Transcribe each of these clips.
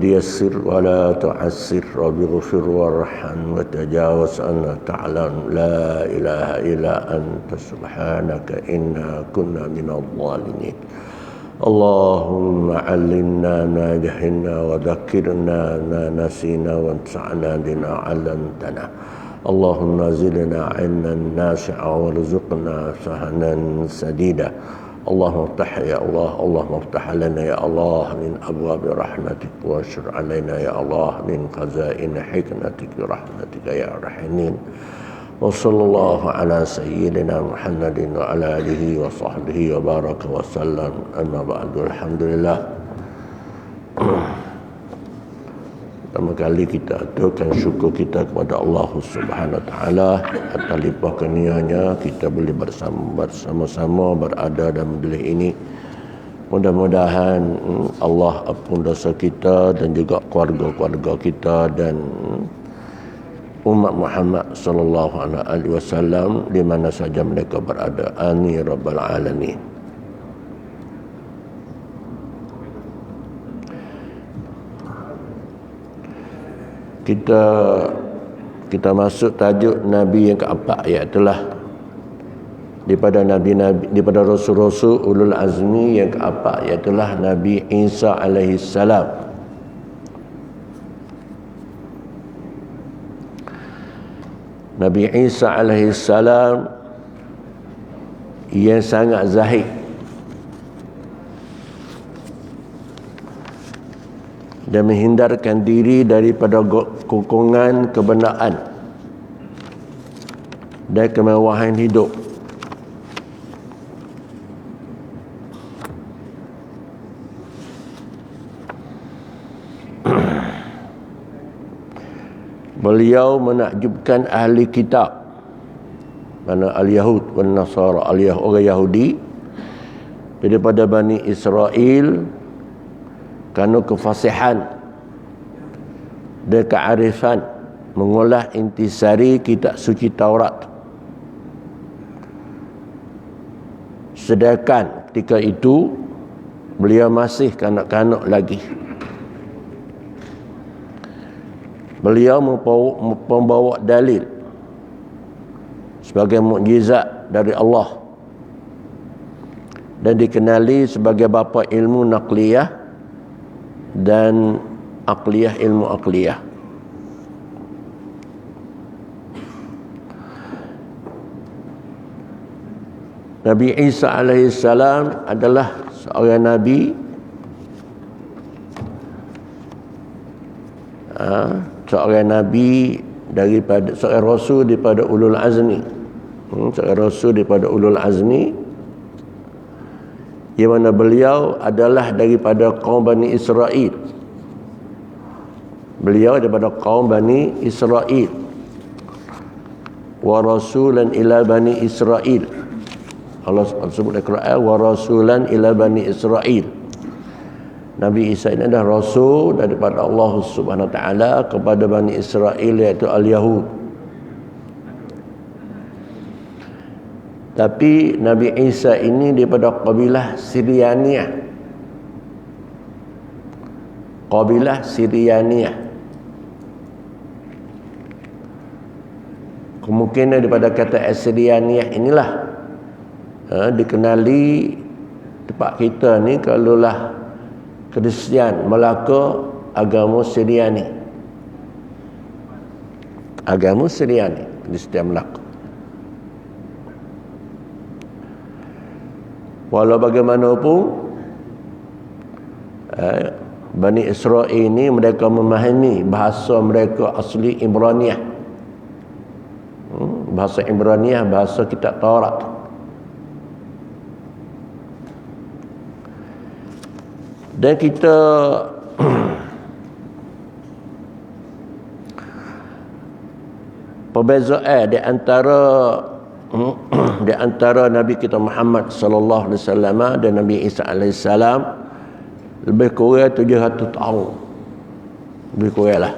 يسر ولا تعسر رب اغفر وارحم وتجاوز عنا تعلم لا إله إلا أنت سبحانك إنا كنا من الظالمين اللهم علمنا ما جهلنا وذكرنا ما نسينا وانفعنا بما علمتنا اللهم زدنا علما نافعا وارزقنا فهما سديدا اللهم افتح يا الله اللهم افتح لنا يا الله من أبواب رحمتك واشر علينا يا الله من خزائن حكمتك برحمتك يا رحيم وصلى الله على سيدنا محمد وعلى آله وصحبه وبارك وسلم أما بعد الحمد لله. Pertama kali kita aturkan syukur kita kepada Allah Subhanahu Wa Taala atas limpah kurnianya kita boleh bersama-sama berada dalam majlis ini. Mudah-mudahan Allah ampun dosa kita dan juga keluarga-keluarga kita dan umat Muhammad sallallahu alaihi wasallam di mana saja mereka berada. Amin rabbal alamin. Kita masuk tajuk Nabi yang keempat, iaitu daripada nabi-nabi, daripada rasul-rasul ulul azmi yang keempat, iaitu Nabi Isa alaihi salam. Nabi Isa alaihi salam yang sangat zahid, dan menghindarkan diri daripada kekungan kebenaran dan kemewahan hidup. Beliau menakjubkan ahli kitab, mana al-Yahud dan Nasara, orang Yahudi daripada Bani Israel, kerana kefasihan dan kearifan mengolah intisari kitab suci Taurat. Sedangkan ketika itu beliau masih kanak-kanak lagi. Beliau membawa dalil sebagai mukjizat dari Allah dan dikenali sebagai bapa ilmu naqliyah dan aqliyah, ilmu aqliyah. Nabi Isa alaihi salam adalah seorang nabi, seorang nabi daripada, seorang rasul daripada ulul azmi, seorang rasul daripada ulul azmi, yang mana beliau adalah daripada kaum Bani Israel. Beliau daripada kaum Bani Israel. Wa rasulan ila Bani Israel. Allah sebut dalam Quran, wa rasulan ila Bani Israel. Nabi Isa ini adalah rasul daripada Allah Subhanahu Wa Taala kepada Bani Israel, iaitu al-Yahud. Tapi Nabi Isa ini daripada kabilah Syrianiyah. Kabilah Syrianiyah. Kemungkinan daripada kata Syrianiyah inilah dikenali tempat kita ni, kalaulah Kristian Melaka, agama Syriani. Agama Syriani, Kristian Melaka. Walau bagaimanapun Bani Israel ini mereka memahami bahasa mereka asli Ibraniyah. Bahasa Ibraniyah, bahasa kitab Taurat. Dan kita perbezaan di antara Nabi kita Muhammad sallallahu alaihi wasallam dan Nabi Isa alaihi salam lebih kurang 700 tahun. Lebih kuranglah.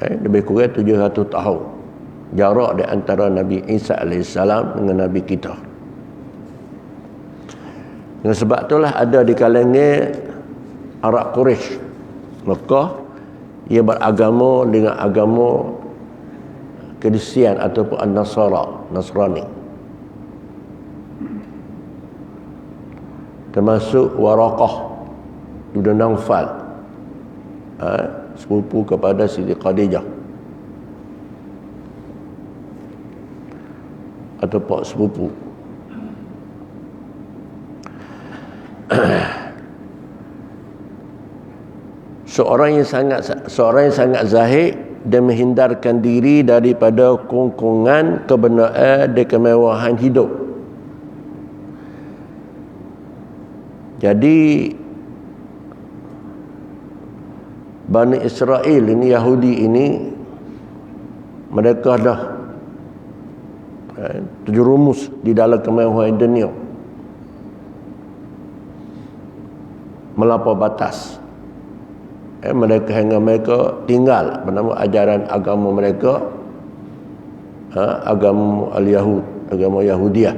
Lebih kurang 700 tahun jarak di antara Nabi Isa alaihi salam dengan Nabi kita. Dengan sebab itulah ada di kalangan Arab Quraisy Mekah ia beragama dengan agama Kristian ataupun Nasrani. Termasuk Waraqah Ibn Nawfal, sepupu kepada Siti Khadijah atau pak sepupu. Seorang yang sangat zahid dan menghindarkan diri daripada kongkongan kebenaran dan kemewahan hidup. Jadi Bani Israel ini, Yahudi ini, mereka dah terjerumus di dalam kemewahan dunia, melampaui batas. Mereka hingga mereka tinggal bernama ajaran agama mereka, agama Al-Yahud, agama Yahudiah.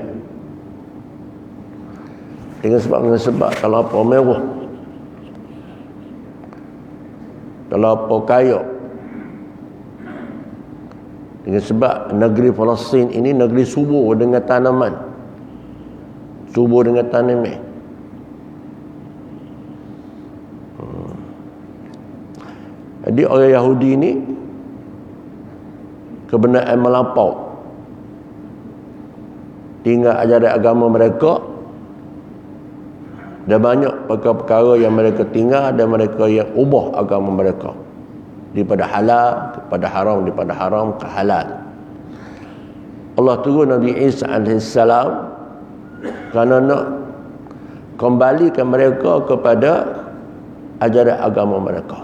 Dengan sebab kalau apa mewah, kalau apa kaya. Dengan sebab negeri Palestin ini negeri subur dengan tanaman, subur dengan tanaman. Jadi orang Yahudi ini kebenaran melampau, tinggal ajaran agama mereka, dan banyak perkara-perkara yang mereka tinggal dan mereka yang ubah agama mereka daripada halal kepada haram, daripada haram ke halal. Allah turun Nabi Isa AS kerana nak kembalikan mereka kepada ajaran agama mereka.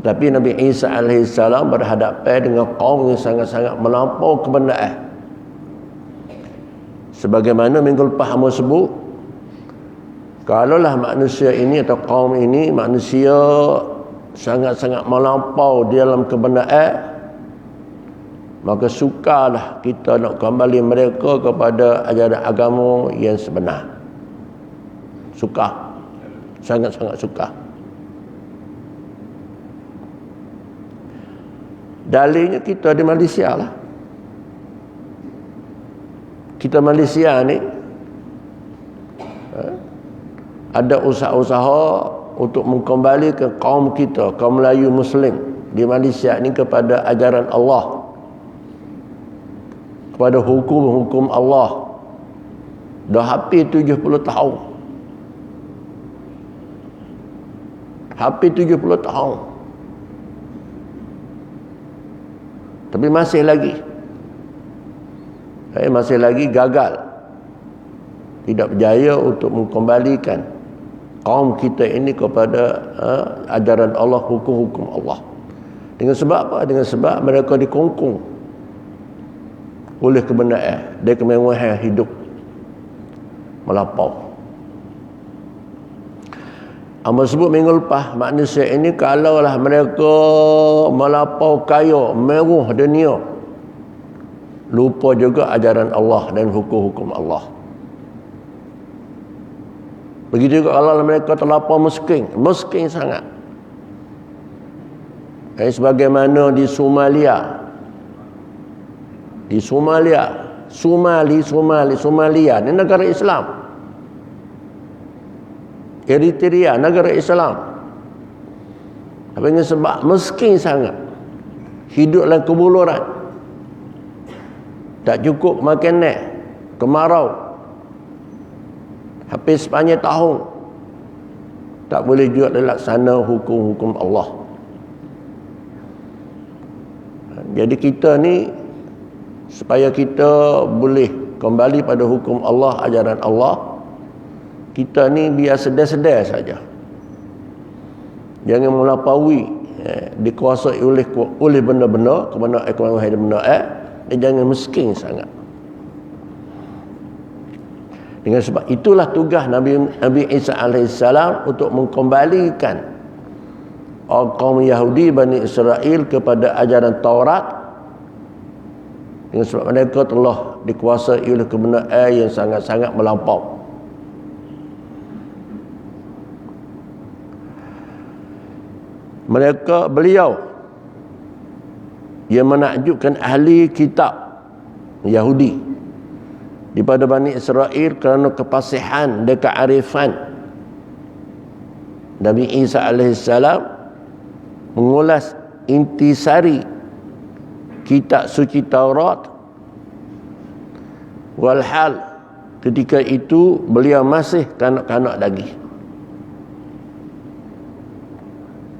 Tetapi Nabi Isa AS berhadapan dengan kaum yang sangat-sangat melampau kebenaran. Sebagaimana minggu lepas hamba sebut, kalaulah manusia ini atau kaum ini, manusia sangat-sangat melampau di dalam kebenaran, maka sukalah kita nak kembali mereka kepada ajaran agama yang sebenar. Suka, sangat-sangat suka. Dalilnya kita di Malaysia lah. Kita Malaysia ni ada usaha-usaha untuk mengembalikan kaum kita, kaum Melayu Muslim di Malaysia ni kepada ajaran Allah, kepada hukum-hukum Allah. Dah hampir 70 tahun. Hampir 70 tahun. Tapi masih lagi gagal, tidak berjaya untuk mengembalikan kaum kita ini kepada ajaran Allah, hukum-hukum Allah. Dengan sebab apa? Dengan sebab mereka dikongkong oleh kebenaran dan kemewahan hidup melampau. Amba sebut minggu lepas, manusia ini kalaulah mereka melampau kaya, mewah dunia, lupa juga ajaran Allah dan hukum-hukum Allah. Begitu juga kalau mereka terlampau miskin sangat. Sebagaimana di Somalia. Somalia ini negara Islam. Eritrea negara Islam. Apa yang sebab miskin sangat, hidup dalam kebuluran, tak cukup makanan, kemarau, habis sepanjang tahun, tak boleh juga dilaksana hukum-hukum Allah. Jadi kita ni, supaya kita boleh kembali pada hukum Allah, ajaran Allah, kita ni biar sedar-sedar saja. Jangan melampaui, dikuasai oleh benda-benda, kebenaran benda, dan jangan miskin sangat. Dengan sebab itulah tugas Nabi Isa AS untuk mengembalikan kaum Yahudi Bani Israel kepada ajaran Taurat Dengan sebab mereka telah dikuasai oleh kebenaran yang sangat-sangat melampau. Beliau yang menakjubkan ahli kitab Yahudi daripada Bani Israel kerana kepasihan dan kearifan Nabi Isa alaihissalam mengulas intisari kitab suci Taurat, walhal ketika itu beliau masih kanak-kanak lagi.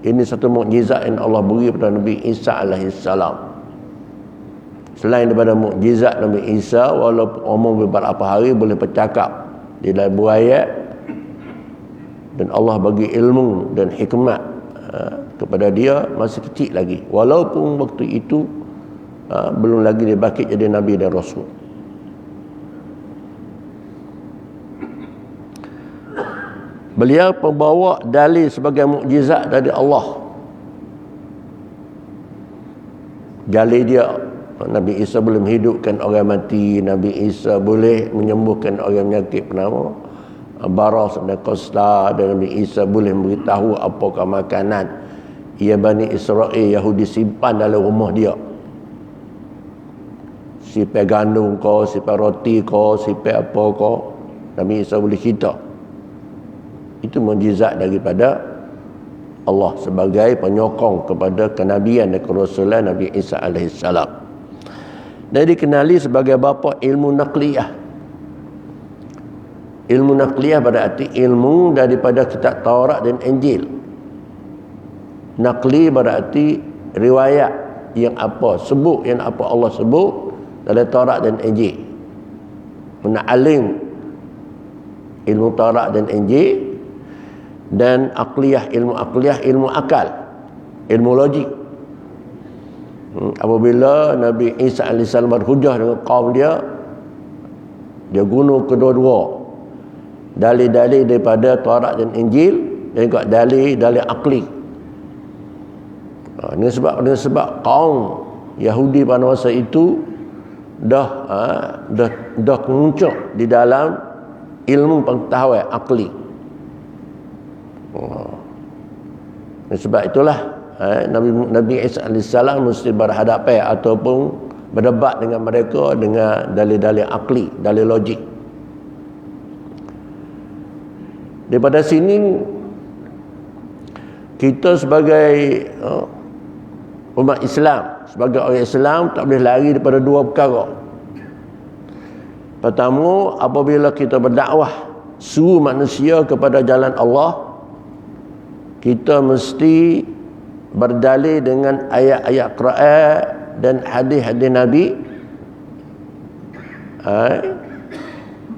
Ini satu mukjizat yang Allah beri kepada Nabi Isa alaihissalam. Selain daripada mukjizat Nabi Isa, walaupun umur beberapa hari boleh bercakap di dalam buaya, dan Allah bagi ilmu dan hikmat kepada dia masih kecil lagi, walaupun waktu itu belum lagi dibangkit jadi Nabi dan Rasul. Beliau pembawa dalil sebagai mukjizat dari Allah. Dalil dia, Nabi Isa boleh menghidupkan orang mati, Nabi Isa boleh menyembuhkan orang penyakit bernama baras dan kusta, dan Nabi Isa boleh memberitahu apakah makanan ia Bani Israel Yahudi simpan dalam rumah dia. Sipai gandum kau, sipai roti kau, sipai apa kau, Nabi Isa boleh cerita. Itu mukjizat daripada Allah sebagai penyokong kepada kenabian dan kerasulan Nabi Isa alaihissalam. Dan dikenali sebagai bapa ilmu naqliyah. Ilmu naqliyah berarti ilmu daripada kitab Taurat dan Injil. Naqli berarti riwayat yang apa sebut, yang apa Allah sebut dalam Taurat dan Injil. Mena'alim ilmu Taurat dan Injil. Dan akliyah, ilmu akal, ilmu logik. Apabila Nabi Isa alaihissalam berhujah dengan kaum dia guna kedua-dua dalil-dalil daripada Taurat dan Injil, dan juga dalil akli. Dengan sebab kaum Yahudi pada masa itu dah muncul di dalam ilmu pengetahuan akli. Dan sebab itulah Nabi Isa alaihissalam mesti berhadapan ataupun berdebat dengan mereka dengan dalil-dalil akli, dalil logik. Daripada sini kita sebagai umat Islam, sebagai orang Islam, tak boleh lari daripada dua perkara. Pertama, apabila kita berdakwah suruh manusia kepada jalan Allah, kita mesti berdalil dengan ayat-ayat Quran dan hadis-hadis Nabi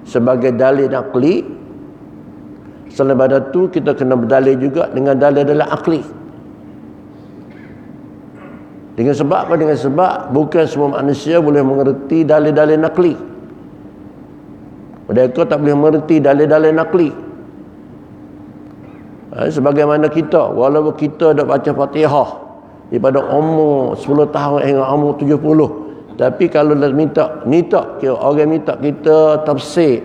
sebagai dalil akli. Selain daripada itu, kita kena berdalil juga dengan dalil-dalil akli. Dengan sebab apa? Dengan sebab bukan semua manusia boleh mengerti dalil-dalil nakli. Mereka tak boleh mengerti dalil-dalil nakli. Sebagaimana kita, walaupun kita dah baca Fatihah daripada umur 10 tahun hingga umur 70, tapi kalau minta kira orang minta kita tafsir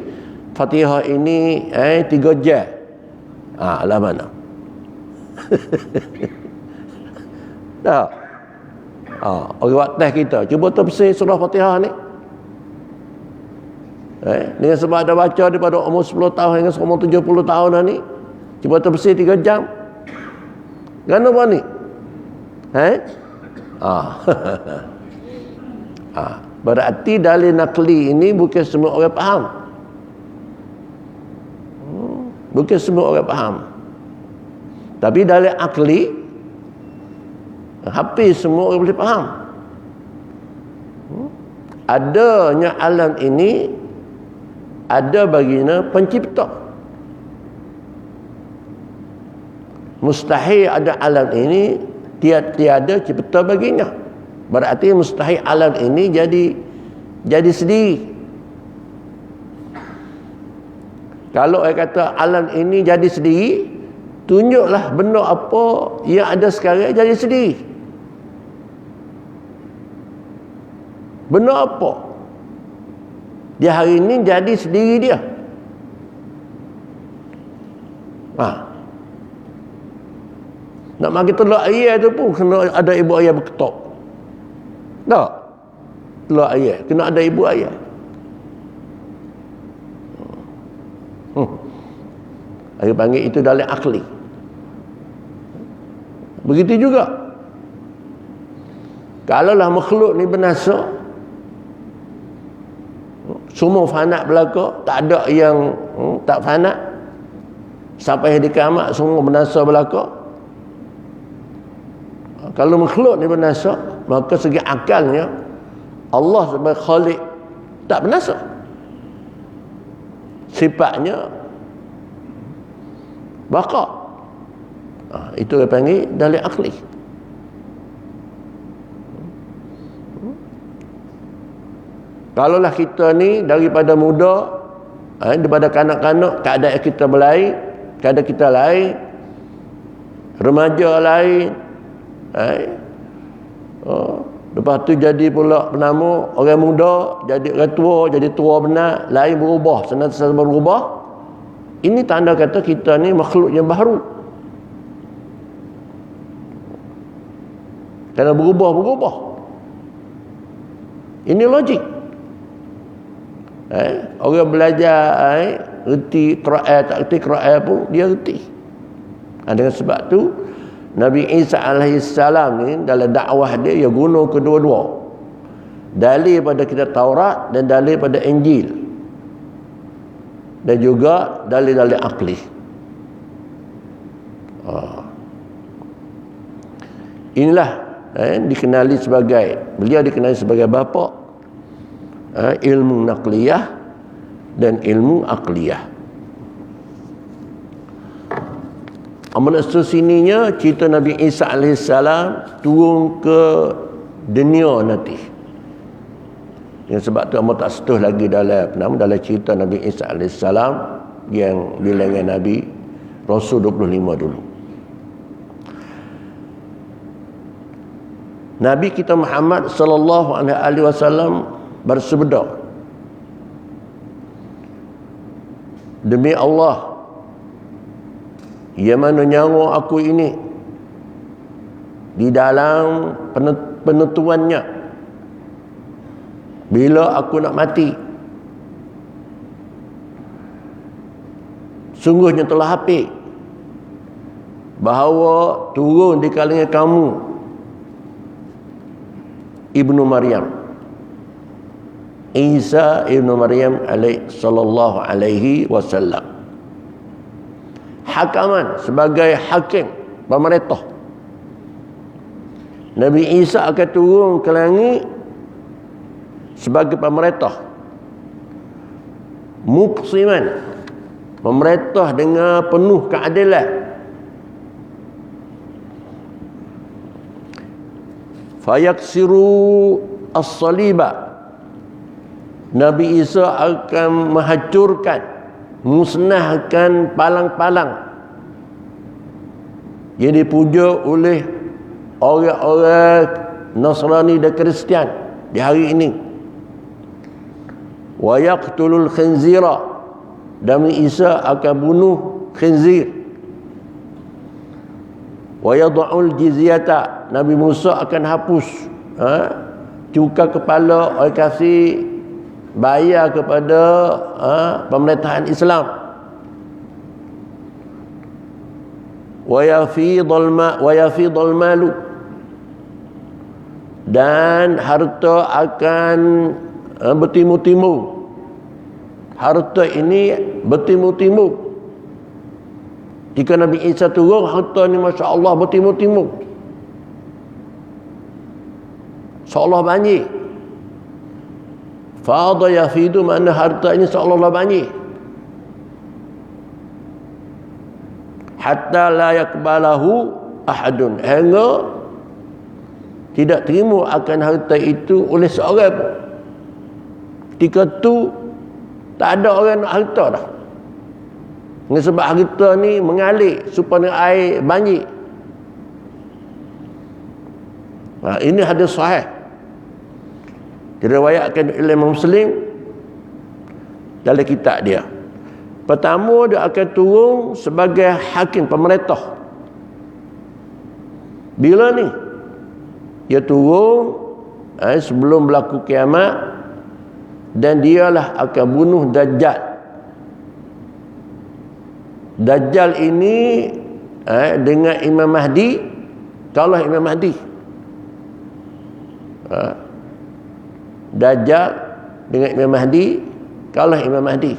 Fatihah ini 3 jam, lah mana? Dah. Orang buat test kita, cuba tafsir surah Fatihah ni. Dengan sebab ada baca daripada umur 10 tahun hingga umur 70 tahun ni, cuba tafsir 3 jam. Gana apa ni? Berarti dalil nakli ini bukan semua orang faham. Bukan semua orang faham. Tapi dalil akli hampir semua orang boleh faham. Adanya alam ini ada baginda pencipta. Mustahil ada alam ini tiada cipta baginya. Berarti mustahil alam ini jadi sendiri. Kalau saya kata alam ini jadi sendiri, tunjuklah benda apa yang ada sekarang jadi sendiri. Benda apa? Dia hari ini jadi sendiri dia. Nak bagi telur ayam tu pun kena ada ibu ayam berketok. Tak? Telur ayam kena ada ibu ayam. Saya panggil itu dalil akli. Begitu juga kalaulah makhluk ni binasa, semua fana belaka, tak ada yang tak fana, sampai hari kiamat semua binasa belaka. Kalau makhluk ni binasa, maka segi akalnya Allah sebagai Khalik tak binasa. Sifatnya baqa. Itu dia panggil dalil akli. Kalaulah kita ni daripada muda, daripada kanak-kanak, keadaan kita berlain, keadaan kita lain, remaja lain, lepas tu jadi pula penama orang muda, jadi orang tua, jadi tua benar, lain berubah, senantiasa berubah. Ini tanda kata kita ni makhluk yang baru. Kerana berubah-berubah. Ini logik. Orang belajar reti Quran, tak reti Quran pun dia reti. Dengan sebab tu Nabi Isa alaihissalam ni dalam dakwah dia guna kedua-dua. Dalil pada kitab Taurat dan dalil pada Injil. Dan juga dalil-dalil akli. Inilah dikenali sebagai, beliau dikenali sebagai bapa ilmu naqliyah dan ilmu akliyah. Amal sininya cerita Nabi Isa alaihissalam turun ke dunia nanti. Yang sebab tu amal tak setuh lagi dalam cerita Nabi Isa alaihissalam yang bilangan Nabi Rasul 25 dulu. Nabi kita Muhammad sallallahu alaihi wasallam bersabda, demi Allah yang mana nyawa aku ini di dalam penentuannya, bila aku nak mati, sungguhnya telah hafid bahawa turun di kalangan kamu Ibnu Maryam, Isa Ibnu Maryam sallallahu alaihi wasallam, hakaman, sebagai hakim, pemerintah. Nabi Isa akan turun ke langit sebagai pemerintah, muqsiman, pemerintah dengan penuh keadilan. Fayaksiru as-saliba, Nabi Isa akan menghancurkan, musnahkan palang-palang yang dipuja oleh orang-orang Nasrani dan Kristian di hari ini. Wa yaqtulul khinzira, Nabi Isa akan bunuh khinzir. Wa yad'ul jizyata, Nabi Musa akan hapus cukai kepala orang kafir, bayar kepada pemerintahan Islam. Wa yafidul malu, dan harta akan bertimur-timur. Harta ini bertimur-timur. Jika Nabi Isa turun, harta ni Masya Allah bertimur-timur, seolah banjir. Fadha yafidu, makna harta ini seolah-olah banjir. Hatta la yakbalahu ahadun, hingga tidak terima akan harta itu oleh seorang pun. Ketika tu tak ada orang nak harta dah. Dengan sebab harta ni mengalir supaya air banjir. Ini hadis sahih. Diriwayatkan oleh Imam Muslim dalam kitab dia. Pertama, dia akan turun sebagai hakim pemerintah. Bila ni? Dia turun sebelum berlaku kiamat, dan dialah akan bunuh Dajjal. Dajjal ini dengan Imam Mahdi, kalah Imam Mahdi. Dajjal dengan Imam Mahdi, kalah Imam Mahdi.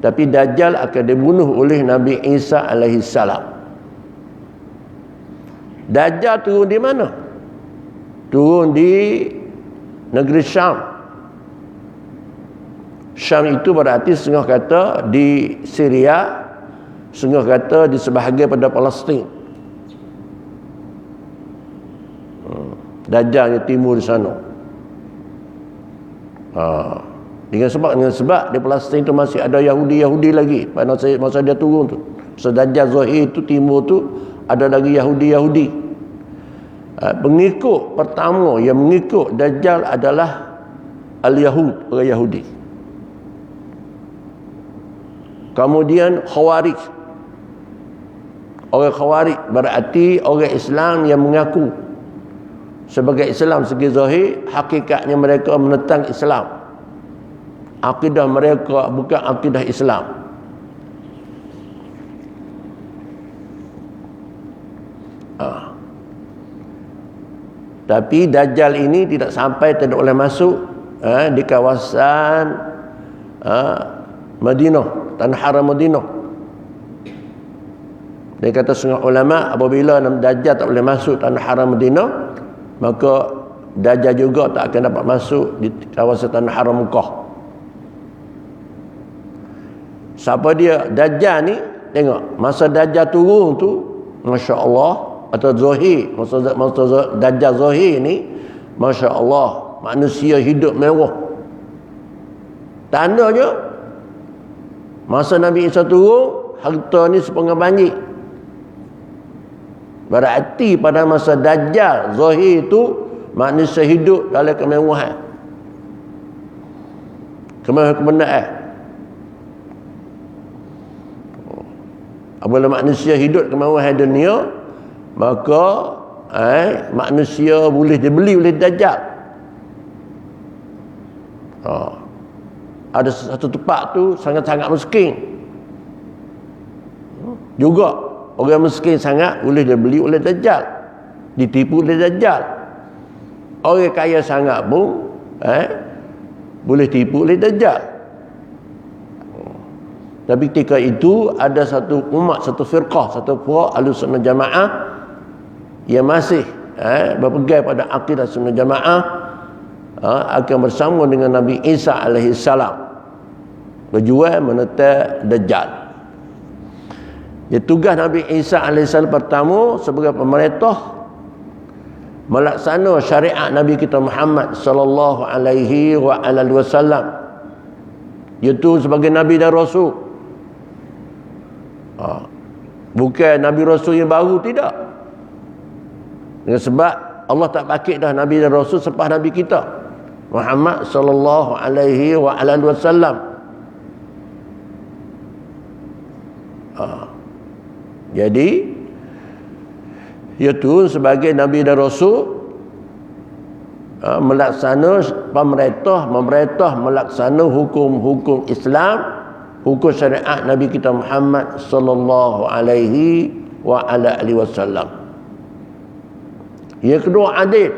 Tapi Dajjal akan dibunuh oleh Nabi Isa alaihi salam. Dajjal turun di mana? Turun di negeri Syam. Syam itu berarti setengah kata di Syria, setengah kata di sebahagian pada Palestin. Dajjal di timur di sana. Dengan sebab di Palestin itu masih ada Yahudi lagi pada masa dia turun tu. Masa Dajjal Zahir itu timur tu ada lagi Yahudi. Pengikut pertama yang mengikut Dajjal adalah Al-Yahud, orang Yahudi. Kemudian Khawarij. Orang Khawarij berarti orang Islam yang mengaku sebagai Islam segi zahir, hakikatnya mereka menentang Islam. Akidah mereka bukan akidah Islam. Tapi Dajjal ini tidak sampai, tidak boleh masuk di kawasan Madinah, tanah haram Madinah. Dia kata setengah ulama, apabila Dajjal tak boleh masuk tanah haram Madinah, maka Dajjal juga tak akan dapat masuk di kawasan tanah haram Mekah. Siapa dia Dajjal ni? Tengok, masa Dajjal turun tu, Masya Allah, atau Zahir, masa Dajjal Zahir ni, Masya Allah, manusia hidup mewah. Tandanya masa Nabi Isa turun, harta ni sepengah banjir. Berarti pada masa Dajjal Zahir tu, manusia hidup dalam kemewahan. Kemewahan. Apabila manusia hidup kemewahan dunia, maka manusia boleh dibeli oleh Dajjal. Ada satu tempat tu sangat-sangat miskin. Juga orang miskin sangat boleh dibeli oleh Dajjal, ditipu oleh Dajjal. Orang kaya sangat pun boleh tipu oleh Dajjal. Tapi ketika itu ada satu umat, satu firqah, satu puak Ahlussunnah Jamaah yang masih berpegang pada akidah Sunnah Jamaah, akan bersama dengan Nabi Isa alaihi salam berjuang menentang Dajjal. Ya, tugas Nabi Isa alaihi salam pertama sebagai pemerintah melaksana syariat Nabi kita Muhammad sallallahu alaihi wasallam, iaitu sebagai Nabi dan Rasul. Bukan Nabi Rasul yang baru, tidak. Dengan sebab Allah tak pakai dah Nabi dan Rasul selepas Nabi kita Muhammad sallallahu alaihi wasallam. Jadi iaitu sebagai Nabi dan Rasul, melaksana pemerintah melaksana hukum-hukum Islam, hukum syariat Nabi kita Muhammad sallallahu alaihi wasallam. Yang kedua, adil.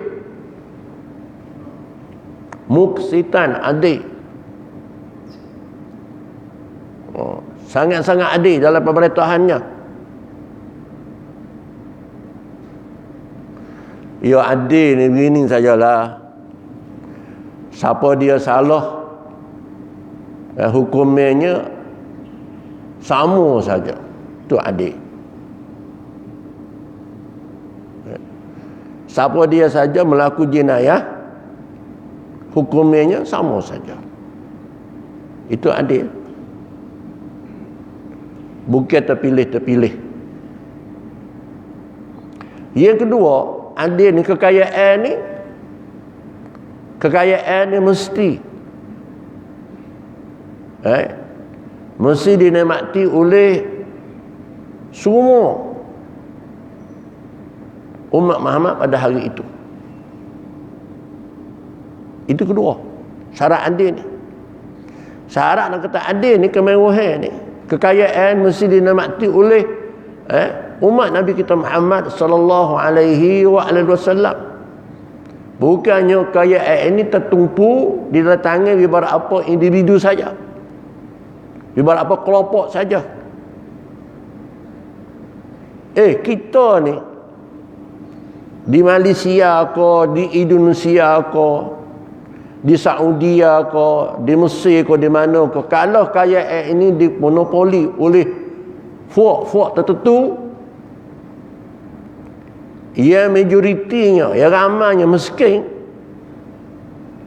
Muksitan, adil. Sangat-sangat adil dalam pemerintahannya. Ya, adil ni begini sajalah. Siapa dia salah, hukumnya sama saja. Itu adil. Siapa dia saja melaku jenayah, hukumnya sama saja. Itu adil. Bukan terpilih-terpilih. Yang kedua, adil ni, kekayaan ni Kekayaan ni mesti mesti dinikmati oleh semua umat Muhammad pada hari itu. Itu kedua syarat adil ni. Syarat nak kata adil ni, kemewahan ni, kekayaan mesti dinikmati oleh umat Nabi kita Muhammad sallallahu alaihi wasallam. Bukannya kekayaan ini tertumpu di tangan beberapa individu saja, beberapa kelompok saja. Kita ni di Malaysia ke, di Indonesia ke, di Saudi ke, di Mesir ke, di mana ke, kalau kekayaan ini dimonopoli oleh fuak-fuak tertentu, yang majoritinya, yang ramainya miskin,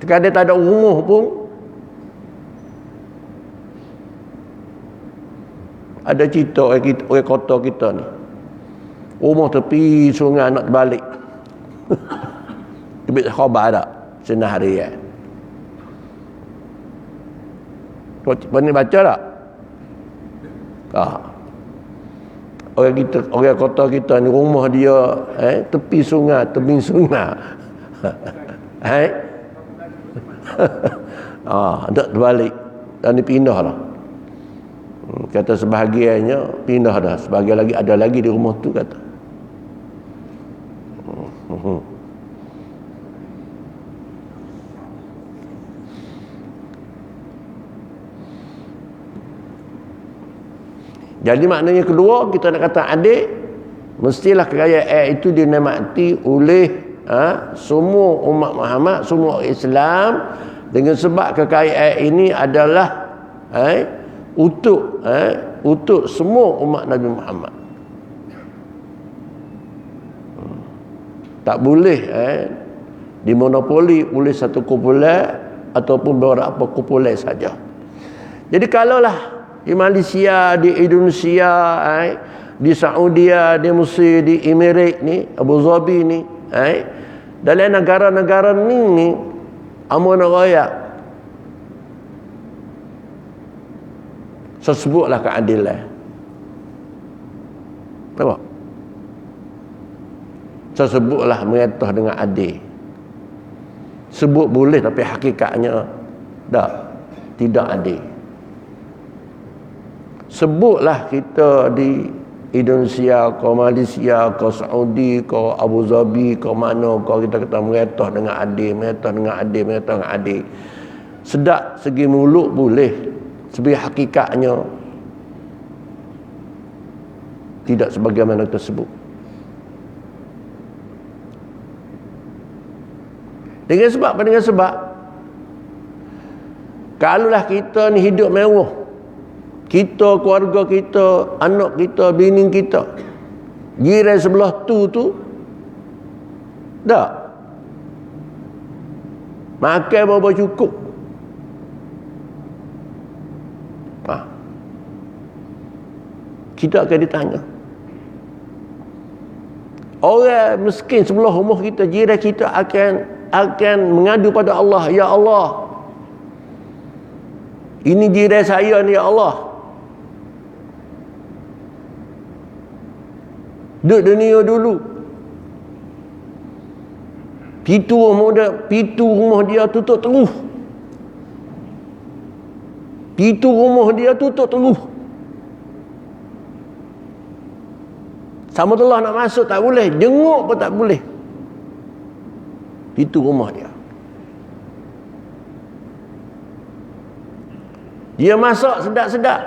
terkadang tak ada rumah pun. Ada cerita orang kota kita ni, rumah tepi sungai nak balik. Ibit khabar tak senah harian. Pernah baca tak? Orang kota kita ni rumah dia tepi sungai, tebing sungai. Tak terbalik dan dipindah lah. Kata sebahagiannya pindah dah, sebahagian lagi ada lagi di rumah tu kata. Jadi maknanya kedua, kita nak kata adik, mestilah kekayaan itu dinikmati oleh semua umat Muhammad, semua Islam, dengan sebab kekayaan ini adalah untuk semua umat Nabi Muhammad. Tak boleh dimonopoli oleh satu kumpulan ataupun beberapa kumpulan saja. Jadi kalaulah di Malaysia, di Indonesia, di Saudi, di Mesir, di Emirat ni, Abu Dhabi ni, dalam negara-negara ni amanah rakyat, sebutlah keadilan. Apa? Sebutlah mengatah dengan adil. Sebut boleh tapi hakikatnya tidak adil. Sebutlah kita di Indonesia ke, Malaysia ke, Saudi ke, Abu Dhabi ke, mana ke, kita kata mengatah dengan adil, mengatah dengan adil, mengatah dengan adil. Sedap segi mulut boleh, segi hakikatnya tidak sebagaimana tersebut. Dengan sebab kalaulah kita ni hidup mewah, kita, keluarga kita, anak kita, bini kita, jiran sebelah tu tak makan berapa cukup, kita akan ditanya. Orang miskin sebelah rumah kita, jiran kita akan mengadu pada Allah, ya Allah, ini jiran saya ni, ya Allah, duduk dunia dulu, pintu rumah dia tutup terus, pintu rumah dia tutup terus. Sama telah nak masuk tak boleh, jenguk pun tak boleh, pintu rumah dia. Dia masak sedap-sedap,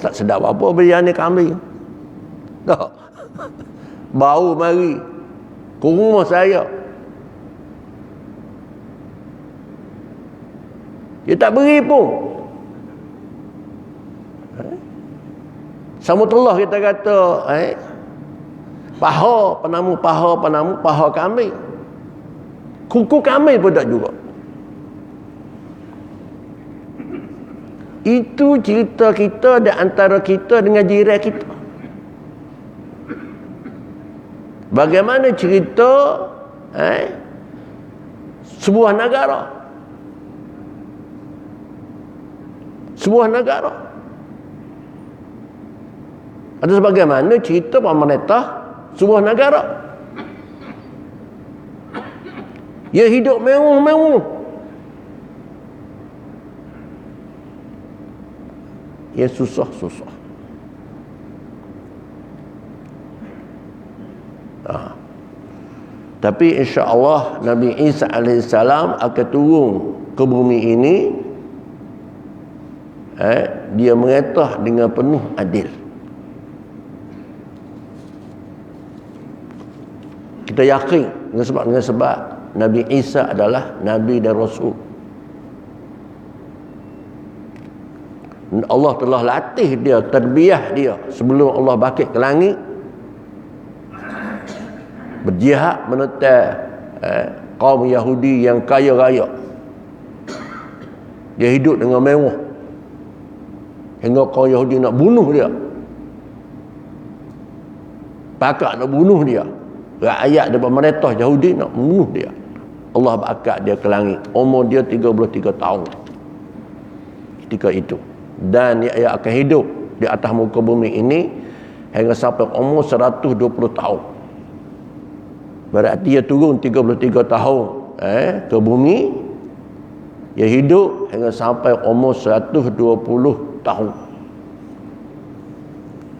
tak sedap apa biryani kambing. Tak. Bau mari ke rumah saya. Dia tak beri pun. Sama telah kita kata paha kambing. Kuku kambing pun tak juga. Itu cerita kita di antara kita dengan jiran kita. Bagaimana cerita Sebuah negara. Sebuah negara. Ada sebagaimana cerita pemerintah sebuah negara. Ia hidup mewah-mewah. Ia susah-susah. Tapi insya-Allah Nabi Isa AS akan turun ke bumi ini. Dia mengetah dengan penuh adil. Kita yakin dengan sebab Nabi Isa adalah Nabi dan Rasul. Allah telah latih dia, tarbiyah dia sebelum Allah bangkit ke langit, berjihad menentang kaum Yahudi yang kaya raya. Dia hidup dengan mewah hingga kaum Yahudi nak bunuh dia, pakak nak bunuh dia. Rakyat dan pemerintah Yahudi nak bunuh dia. Allah angkat dia ke langit. Umur dia 33 tahun ketika itu. Dan dia akan hidup di atas muka bumi ini hingga sampai umur 120 tahun. Berarti dia turun 33 tahun ke bumi. Dia hidup hingga sampai umur 120 tahun.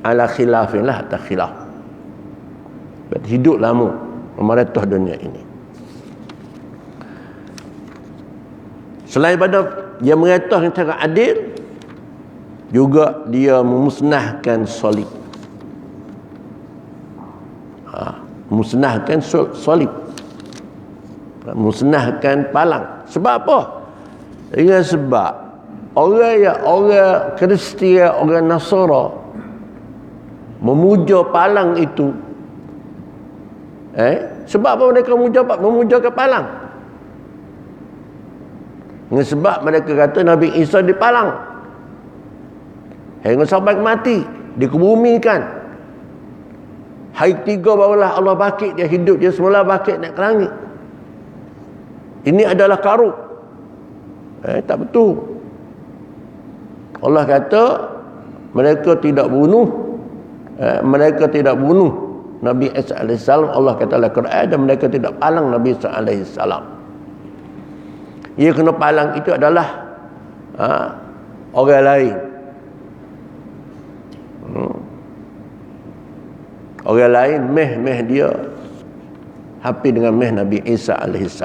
Ala khilafin lah, atas khilaf. Berarti hidup lama memerintah dunia ini. Selain pada dia memerintah secara adil, juga dia memusnahkan salib. Musnahkan salib. Musnahkan palang. Sebab apa? Dengan sebab orang Kristian, orang Nasara memuja palang itu. Sebab apa mereka memuja ke palang? Dengan sebab mereka kata Nabi Isa dipalang hingga sampai mati, dikebumikan. Hari 3 barulah Allah bangkit dia hidup. Dia semula bangkit naik ke langit. Ini adalah karut. Tak betul. Allah kata mereka tidak bunuh Nabi Isa AS. Allah kata dalam Quran, dan mereka tidak palang Nabi Isa AS. Ia kena palang itu adalah orang lain. Orang lain meh dia hampir dengan meh Nabi Isa AS.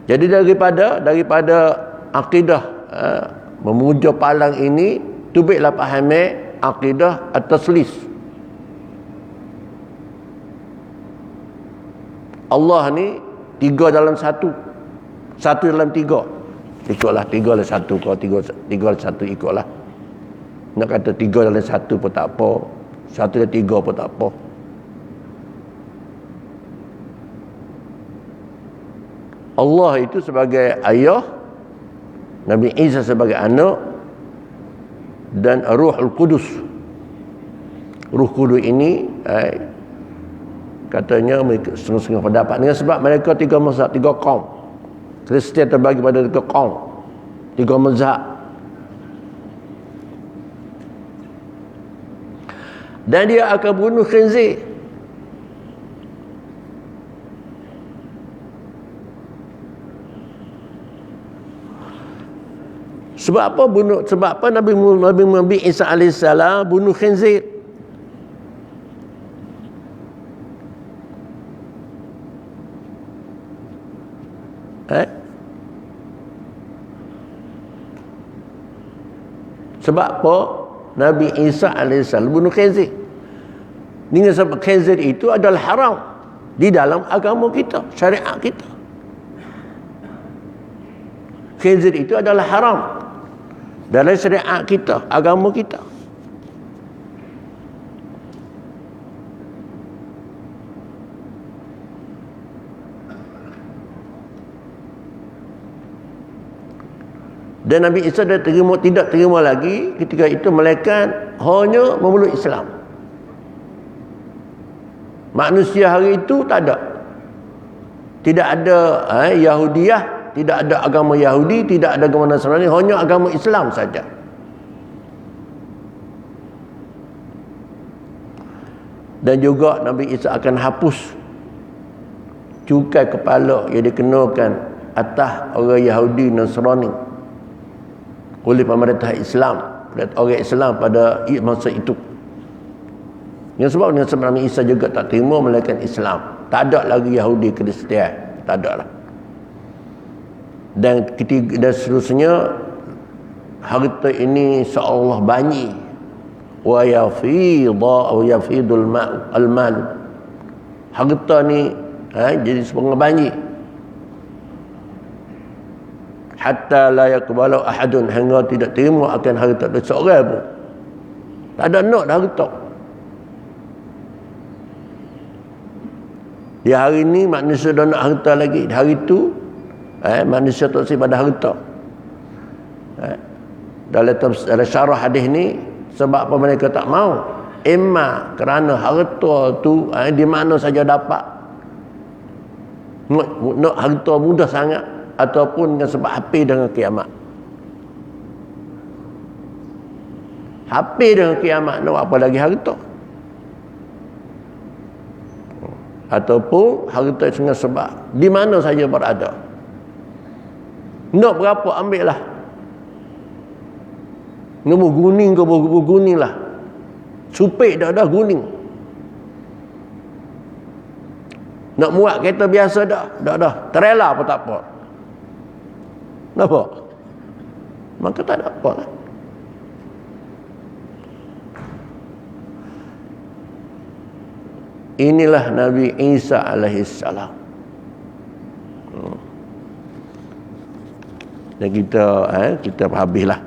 Jadi daripada akidah memuja palang ini, tubiklah fahami akidah at-taslis. Allah ni 3 dalam 1, 1 dalam 3. Ikutlah 3 dalam 1. Kalau 3 dalam 1 ikutlah. Nak kata 3 dalam 1 pun tak apa, 1 dalam 3 pun tak apa. Allah itu sebagai ayah, Nabi Isa sebagai anak, dan Ruhul Qudus. Ruh Kudus ini katanya mereka setengah-setengah pendapat dengan sebab mereka 3 mazhab, 3 kaum. Kristian terbagi pada 3 kaum, 3 mazhab. Dan dia akan bunuh khinzir. Sebab apa bunuh? Sebab apa Nabi Isa AS bunuh khinzir? Sebab apa Nabi Isa AS bunuh khinzir? Dengan sebab khinzir itu adalah haram di dalam agama kita, syariat kita. Khinzir itu adalah haram dalam syariat kita, agama kita. Dan Nabi Isa tidak terima lagi ketika itu malaikat hanya memeluk Islam. Manusia hari itu tak ada. Tidak ada Yahudiyah, tidak ada agama Yahudi, tidak ada agama Nasrani, hanya agama Islam saja. Dan juga Nabi Isa akan hapus cukai kepala yang dikenakan atas orang Yahudi Nasrani oleh pemerintah Islam, orang Islam pada masa itu. Yang sebab Nabi Isa juga tak terima melainkan Islam. Tak ada lagi Yahudi Kristian, tak ada lah. Dan ketiga dan seterusnya, harta ini seolah banyi, wa yafidul al-mal. Harta ni jadi sebenarnya banyi, hatta la yaqbalu ahadun, hingga tidak terima akan harta dari seorang pun. Tak ada nak dah harta. Di hari ini manusia dah nak harta lagi. Di hari itu manusia tak sih pada harta. Dalam syarah hadis ni, sebab apa mereka tak mau? Emma kerana harta tu di mana saja dapat. Nak harta mudah sangat, ataupun dengan sebab hampir dengan kiamat. Hampir dengan kiamat, nak apa lagi harta? Ataupun harta dengan sebab di mana saja berada. Nak berapa ambil lah. Nombor guning ke berguning lah. Supik dah guning. Nak muat kereta biasa dah. Trailer pun tak apa. Kenapa? Maka tak ada apa lah. Inilah Nabi Isa alaihissalam. Dan kita habislah.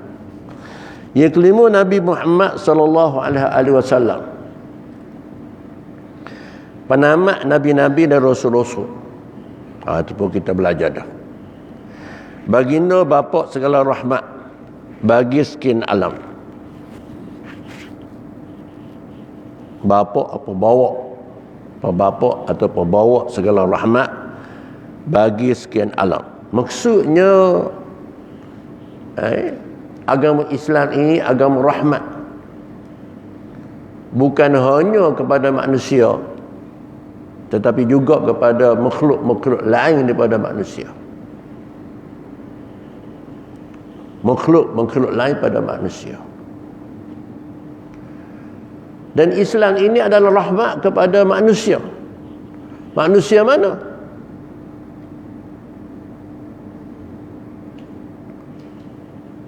Yang kelima, Nabi Muhammad sallallahu alaihi wasallam, penamat nabi-nabi dan rasul-rasul. Itu pun kita belajar dah. Baginda bapa segala rahmat bagi sekian alam. Bapa apa bawa? Bapa atau pembawa segala rahmat bagi sekian alam. Maksudnya agama Islam ini agama rahmat, bukan hanya kepada manusia, tetapi juga kepada makhluk-makhluk lain daripada manusia. Makhluk-makhluk lain pada manusia. Dan Islam ini adalah rahmat kepada manusia. Manusia mana?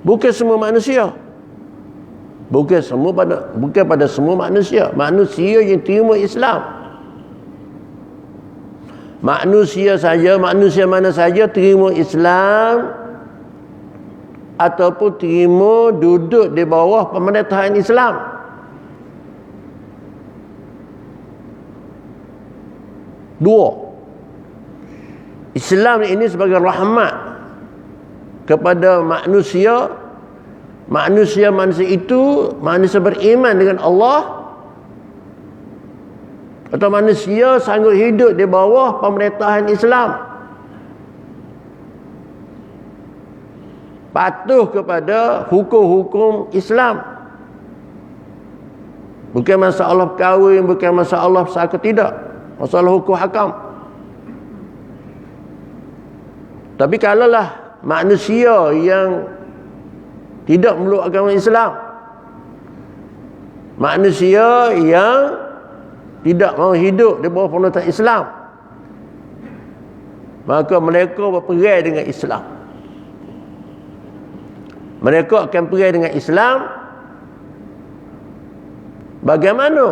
Bukan semua manusia. Bukan pada semua manusia. Manusia yang terima Islam. Manusia mana saja terima Islam ataupun terima duduk di bawah pemerintahan Islam. Dua, Islam ini sebagai rahmat kepada manusia. Manusia itu manusia beriman dengan Allah, atau manusia sanggup hidup di bawah pemerintahan Islam, patuh kepada hukum-hukum Islam. Bukan masalah kahwin, bukan masalah sakit, tidak, masalah hukum hakam. Tapi kalaulah manusia yang tidak meluk agama Islam, manusia yang tidak mahu hidup di bawah pemerintahan Islam, maka mereka berperai dengan Islam. Mereka akan pergi dengan Islam. Bagaimana?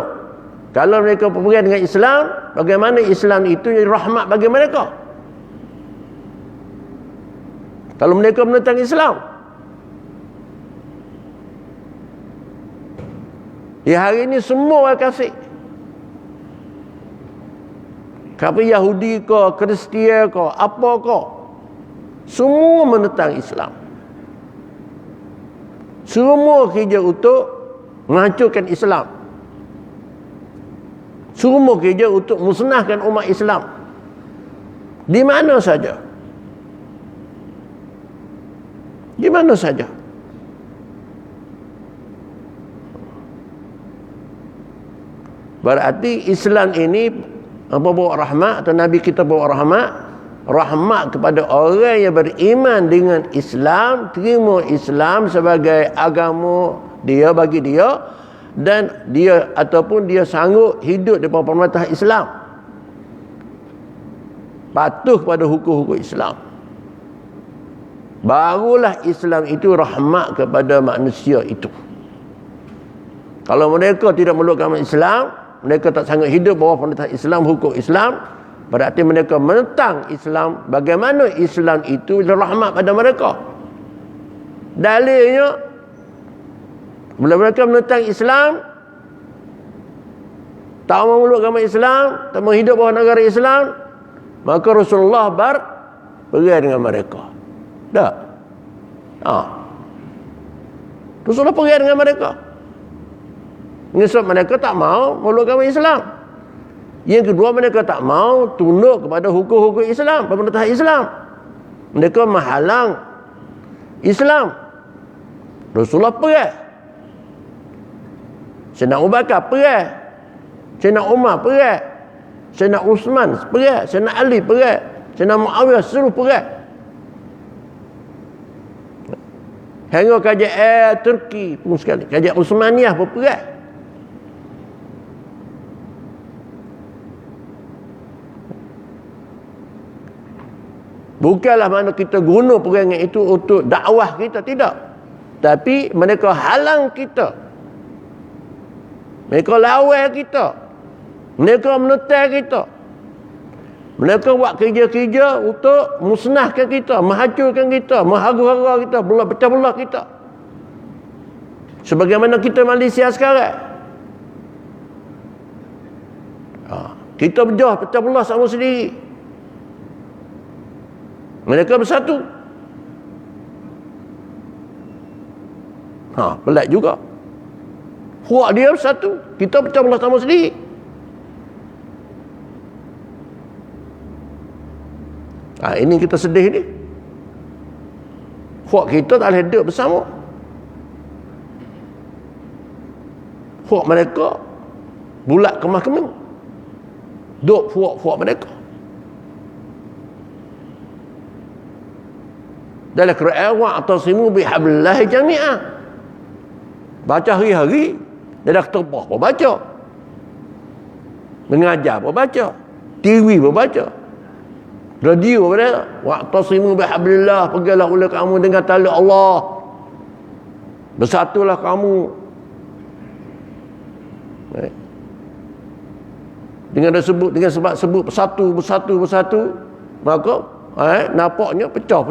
Kalau mereka pergi dengan Islam, bagaimana Islam itu jadi rahmat bagi mereka? Kalau mereka menentang Islam. Di hari ini semua orang kasih. Kata Yahudi ke, Kristian ke, apa ke, semua menentang Islam. Semua kerja untuk menghancurkan Islam. Semua kerja untuk musnahkan umat Islam. Di mana saja. Di mana saja. Berarti Islam ini apa, bawa rahmat, atau Nabi kita bawa rahmat kepada orang yang beriman dengan Islam, terima Islam sebagai agama dia, bagi dia, dan dia ataupun dia sanggup hidup di bawah pemerintah Islam, patuh pada hukum-hukum Islam. Barulah Islam itu rahmat kepada manusia itu. Kalau mereka tidak melukkan Islam, mereka tak sanggup hidup bawah pemerintah Islam, hukum Islam, berarti mereka menentang Islam. Bagaimana Islam itu rahmat pada mereka? Dalilnya, bila mereka menentang Islam, tak mau meluk agama Islam, tak mau hidup bawah negara Islam, maka Rasulullah pergi dengan mereka. Tak? Rasulullah pergi dengan mereka. Sebab mereka tak mau meluk agama Islam. Yang kedua, mereka tak mau tunduk kepada hukum-hukum Islam, pemerintah Islam. Mereka menghalang Islam. Rasulullah pergi. Sayyidina Abu Bakar pergi. Sayyidina Umar pergi. Sayyidina Uthman pergi. Sayyidina Ali pergi. Sayyidina Muawiyah suruh pergi. Hingga kerajaan Turki pun sekali. Kerajaan Uthmaniyah pun pergi. Bukanlah mana kita guna perangai itu untuk dakwah kita, tidak. Tapi mereka halang kita. Mereka lawan kita. Mereka menentang kita. Mereka buat kerja-kerja untuk musnahkan kita, menghancurkan kita, menghara-hara kita, pecah belah kita. Sebagaimana kita Malaysia sekarang. Kita pecah belah sama sendiri. Mereka bersatu. Pelik juga. Puak dia bersatu, kita pecah belah sama sendiri. Ini kita sedih ni. Puak kita tak boleh hidup bersama. Puak mereka bulat kemah-keming. Duk puak-puak mereka. Dalam Quran, wa'tasimu bihablillahi jami'ah. Baca hari-hari. Dalam ketubah pun baca. Mengajar pun baca. TV pun baca. Radio pun baca. Wa'tasimu bihablillah. Pergilah oleh kamu dengan tali Allah. Bersatulah kamu. Dengan sebab sebut bersatu. Maka nampaknya pecah.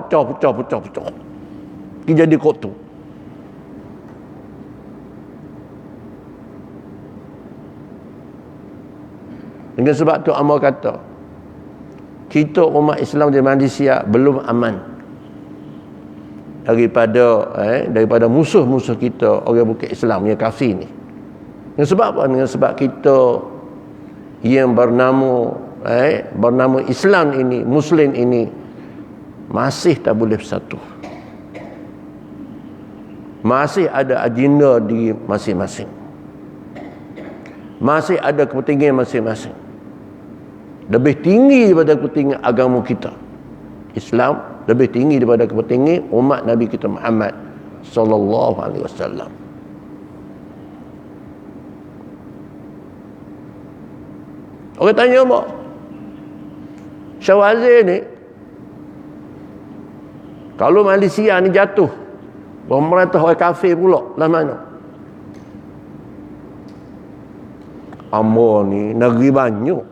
Dia jadi kotor. Dengan sebab tu Amal kata, kita umat Islam di Malaysia belum aman daripada musuh-musuh kita, orang bukan Islam yang kafir ni. Dengan sebab apa? Dengan sebab kita yang bernama Islam ini, Muslim ini, masih tak boleh bersatu. Masih ada agenda di masing-masing. Masih ada kepentingan masing-masing. Lebih tinggi daripada kepentingan agama kita, Islam, lebih tinggi daripada kepentingan umat Nabi kita Muhammad sallallahu alaihi wasallam. Orang tanya apa? Syawazir ni, kalau Malaysia ni jatuh, pemerintah orang kafir pula, lah mana? Ambo ni negeri banyak.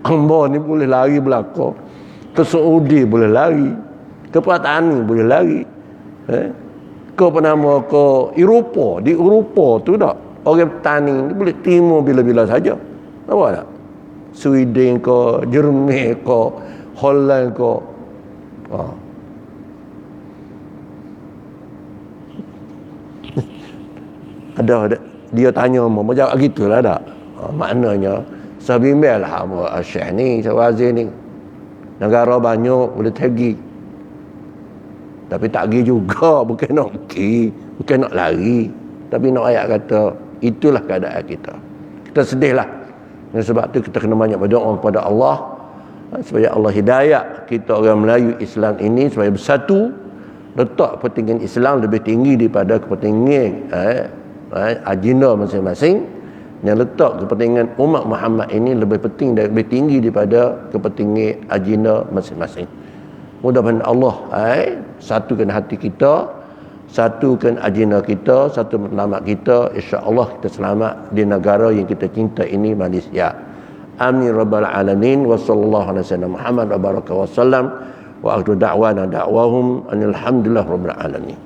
Ambo ni boleh lari belakang. Ke Saudi boleh lari. Ke Patani boleh lari. Ke penama ke Eropah. Di Eropah tu tak, orang petani ni boleh timur bila-bila saja. Nampak tak? Sweden ke, Jerman ke, Holland ke. Ada dia tanya mau jawab gitulah dak. Maknanya sebimbel lah Syekh ni, Syekh Wazir ni. Negara banyak boleh pergi. Tapi tak pergi juga, bukan nak pergi, bukan nak lari. Tapi nak ayat kata, itulah keadaan kita. Kita sedihlah. Dan sebab tu kita kena banyak berdoa kepada Allah supaya Allah hidayah kita orang Melayu Islam ini supaya bersatu, letak kepentingan Islam lebih tinggi daripada kepentingan agenda masing-masing, yang letak kepentingan umat Muhammad ini lebih penting dan lebih tinggi daripada kepentingan agenda masing-masing. Mudah-mudahan Allah satukan hati kita, satukan agenda kita, satu matlamat kita, insya-Allah kita selamat di negara yang kita cinta ini, Malaysia. Amin rabbal alamin. Wa sallallahu alaihi wasallam Muhammad wa baraka wa sallam wa akhiru da'wana da'wahum alhamdulillah rabbil alamin.